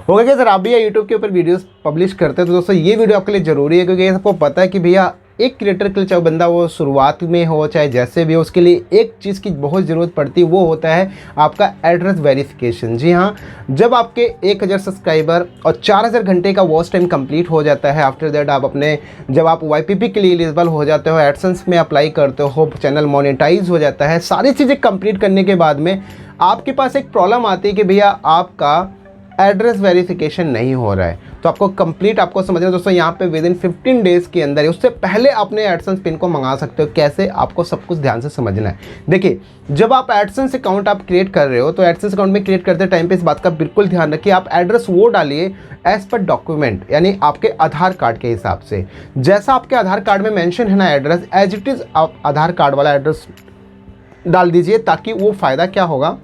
हो गया सर, आप भी यूट्यूब के ऊपर वीडियोस पब्लिश करते हैं तो दोस्तों ये वीडियो आपके लिए ज़रूरी है, क्योंकि ये सबको पता है कि भैया एक क्रिएटर के लिए, चाहे बंदा वो शुरुआत में हो चाहे जैसे भी हो, उसके लिए एक चीज़ की बहुत ज़रूरत पड़ती है, वो होता है आपका एड्रेस वेरिफिकेशन। जी हाँ, जब आपके 1000 सब्सक्राइबर और 4000 घंटे का वॉच टाइम कंप्लीट हो जाता है, आफ्टर दैट आप जब आप YPP के लिए एलिजिबल हो जाते हो, एडसेंस में अप्लाई करते हो, चैनल मोनेटाइज हो जाता है, सारी चीज़ें कंप्लीट करने के बाद में आपके पास एक प्रॉब्लम आती है कि भैया आपका एड्रेस वेरिफिकेशन नहीं हो रहा है। तो आपको कंप्लीट आपको समझना है दोस्तों, यहाँ पे विद इन 15 डेज़ के अंदर, उससे पहले अपने एडसेंस पिन को मंगा सकते हो। कैसे, आपको सब कुछ ध्यान से समझना है। देखिए, जब आप एडसेंस अकाउंट आप क्रिएट कर रहे हो तो एडसेंस अकाउंट में क्रिएट करते टाइम पे इस बात का बिल्कुल ध्यान रखिए, आप एड्रेस वो डालिए एज पर डॉक्यूमेंट, यानी आपके आधार कार्ड के हिसाब से। जैसा आपके आधार कार्ड में मेंशन है ना एड्रेस, एज इट इज़ आप आधार कार्ड वाला एड्रेस डाल दीजिए। ताकि वो फ़ायदा क्या होगा,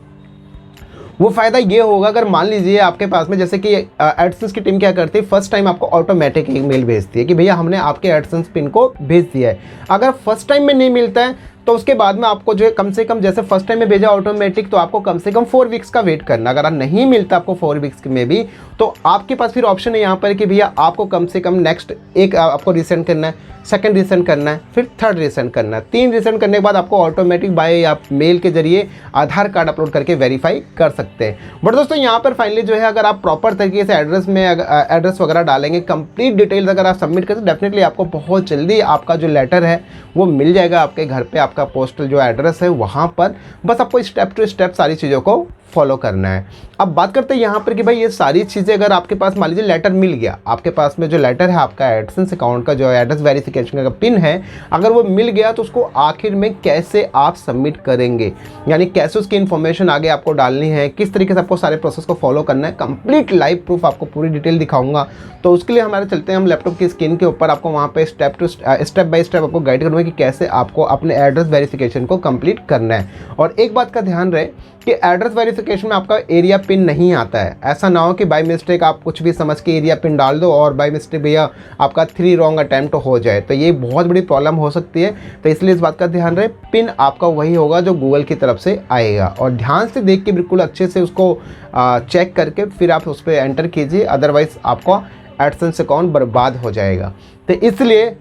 वो फ़ायदा ये होगा, अगर मान लीजिए आपके पास में, जैसे कि एडसेंस की टीम क्या करती है, फर्स्ट टाइम आपको ऑटोमेटिक एक मेल भेजती है कि भैया हमने आपके एडसेंस पिन को भेज दिया है। अगर फर्स्ट टाइम में नहीं मिलता है तो उसके बाद में आपको जो है कम से कम, जैसे फर्स्ट टाइम में भेजा ऑटोमेटिक, तो आपको कम से कम 4 वीक्स का वेट करना। अगर नहीं मिलता आपको 4 वीक्स में भी, तो आपके पास फिर ऑप्शन है यहाँ पर कि भैया आपको कम से कम नेक्स्ट एक आपको रीसेंड करना है, सेकंड रीसेंड करना है, फिर थर्ड रीसेंड करना है। 3 रीसेंड करने के बाद आपको ऑटोमेटिक बाय आप मेल के जरिए आधार कार्ड अपलोड करके वेरीफाई कर सकते हैं। बट दोस्तों यहाँ पर फाइनली जो है, अगर आप प्रॉपर तरीके से एड्रेस में एड्रेस वगैरह डालेंगे, कंप्लीट डिटेल्स अगर आप सबमिट करें, तो डेफिनेटली आपको बहुत जल्दी आपका जो लेटर है वो मिल जाएगा आपके घर पे। आपका पोस्टल जो एड्रेस है वहाँ पर, बस आपको स्टेप टू स्टेप सारी चीज़ों को फॉलो करना है। अब बात करते हैं यहाँ पर कि भाई ये सारी चीज़ें अगर आपके पास मान लीजिए लेटर मिल गया, आपके पास में जो लेटर है आपका एडसेंस अकाउंट का जो एड्रेस वेरिफिकेशन का पिन है, अगर वो मिल गया तो उसको आखिर में कैसे आप सबमिट करेंगे, यानी कैसे उसकी इन्फॉर्मेशन आगे आपको डालनी है, किस तरीके से आपको सारे प्रोसेस को फॉलो करना है, कंप्लीट लाइव प्रूफ आपको पूरी डिटेल दिखाऊंगा। तो उसके लिए हमारे चलते हैं हम लैपटॉप की स्क्रीन के ऊपर, आपको वहाँ पे स्टेप बाय स्टेप आपको गाइड करूँगा कि कैसे आपको अपने एड्रेस वेरिफिकेशन को कंप्लीट करना है। और एक बात का ध्यान रहे कि एड्रेस वेरिफिकेशन में आपका एरिया पिन नहीं आता है। ऐसा ना हो कि बाय मिस्टेक आप कुछ भी समझ के एरिया पिन डाल दो और बाय मिस्टेक भैया आपका 3 रॉन्ग अटैम्प्ट हो जाए, तो ये बहुत बड़ी प्रॉब्लम हो सकती है। तो इसलिए इस बात का ध्यान रहे, पिन आपका वही होगा जो गूगल की तरफ से आएगा, और ध्यान से देख के बिल्कुल अच्छे से उसको चेक करके फिर आप उस पर एंटर कीजिए, अदरवाइज़ आपका एडसेंस अकाउंट बर्बाद हो जाएगा। तो इसलिए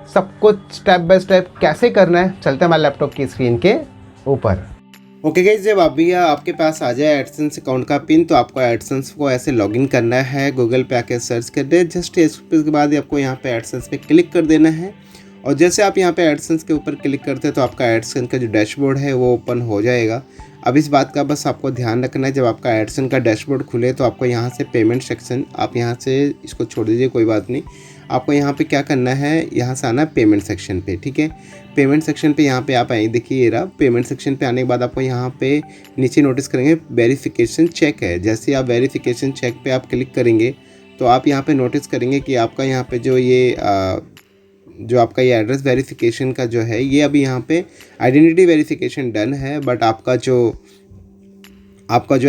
सब कुछ स्टेप बाय स्टेप कैसे करना है, चलते हैं हमारे लैपटॉप की स्क्रीन के ऊपर। ओके गाइस, जब अभी आपके पास आ जाए एडसेंस अकाउंट का पिन, तो आपको एडसेंस को ऐसे लॉगिन करना है, गूगल पे आके सर्च कर दे। जस्ट इसके बाद आपको यहाँ पे एडसेंस पे क्लिक कर देना है, और जैसे आप यहाँ पे एडसेंस के ऊपर क्लिक करते हैं तो आपका एडसेंस का जो डैशबोर्ड है वो ओपन हो जाएगा। अब इस बात का बस आपको ध्यान रखना है, जब आपका एडसेंस का डैशबोर्ड खुले तो आपको यहाँ से पेमेंट सेक्शन, आप यहाँ से इसको छोड़ दीजिए, कोई बात नहीं। आपको यहाँ पे क्या करना है, यहाँ से आना पेमेंट सेक्शन पे, ठीक है। पेमेंट सेक्शन पे यहाँ पे आप आए, देखिए ये रहा पेमेंट सेक्शन पे। आने के बाद आपको यहाँ पे नीचे नोटिस करेंगे वेरिफिकेशन चेक है। जैसे आप वेरिफिकेशन चेक पे आप क्लिक करेंगे तो आप यहाँ पे नोटिस करेंगे कि आपका यहाँ पे जो आपका ये एड्रेस वेरिफिकेशन का जो है, ये अभी यहाँ पे आइडेंटिटी वेरिफिकेशन डन है, बट आपका जो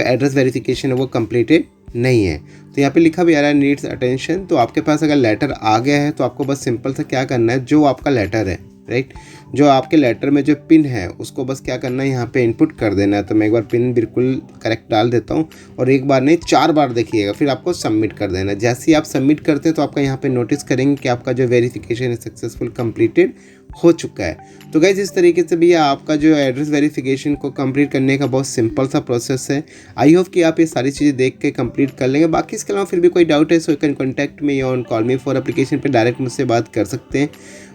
एड्रेस वेरिफिकेशन है वो कंप्लीटेड नहीं है। तो यहाँ पे लिखा भी आ रहा है नीड्स अटेंशन। तो आपके पास अगर लेटर आ गया है तो आपको बस सिंपल से क्या करना है, जो आपका लेटर है, राइट, जो आपके लेटर में जो पिन है उसको बस क्या करना है, यहाँ पे इनपुट कर देना है। तो मैं एक बार पिन बिल्कुल करेक्ट डाल देता हूँ, और एक बार नहीं 4 बार देखिएगा, फिर आपको सबमिट कर देना है। जैसे ही आप सबमिट करते हैं तो आपका यहाँ पे नोटिस करेंगे कि आपका जो वेरिफिकेशन है सक्सेसफुल कंप्लीटेड हो चुका है। तो गाइस, इस तरीके से भी आपका जो एड्रेस वेरिफिकेशन को कंप्लीट करने का बहुत सिंपल सा प्रोसेस है। आई होप कि आप ये सारी चीज़ें देख के कंप्लीट कर लेंगे। बाकी इसके अलावा फिर भी कोई डाउट है so you can contact me on call me for application पे, डायरेक्ट मुझसे बात कर सकते हैं।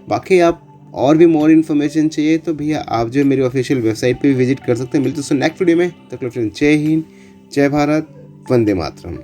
बाकी आप और भी मोर इन्फॉर्मेशन चाहिए तो भैया आप जो मेरी ऑफिशियल वेबसाइट पे भी विजिट कर सकते हैं। मिलते हैं नेक्स्ट वीडियो में। तब तक जय हिंद, जय भारत, वंदे मातरम।